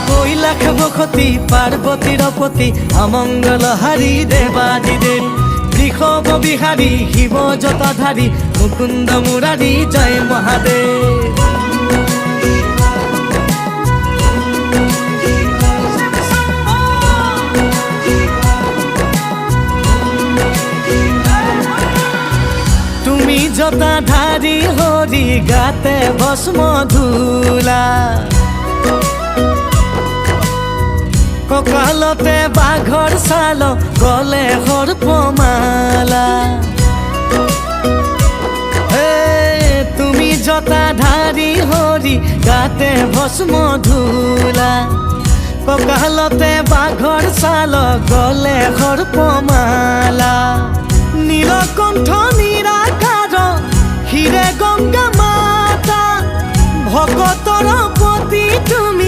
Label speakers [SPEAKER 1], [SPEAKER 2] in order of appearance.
[SPEAKER 1] কৈলাস বসতি পার্বতীর পতি অমঙ্গল হারি দেবাদিদেব বৃষভ বিহারী শিব জটাধারী মুকুন্দ মুরারি জয় মহাদেব। তুমি জটাধারী হরি গাতে ভস্ম ধূলা ককালতে বাঘর ছাল গলে সর্পমালা তুমি জটাধারী হরি গাতে ভস্ম ধূলা ককালতে বাঘর ছাল গলে সর্পমালা নীলকণ্ঠ নিরাকাৰ হিৰে গংগা মাতা ভকতৰ পতি তুমি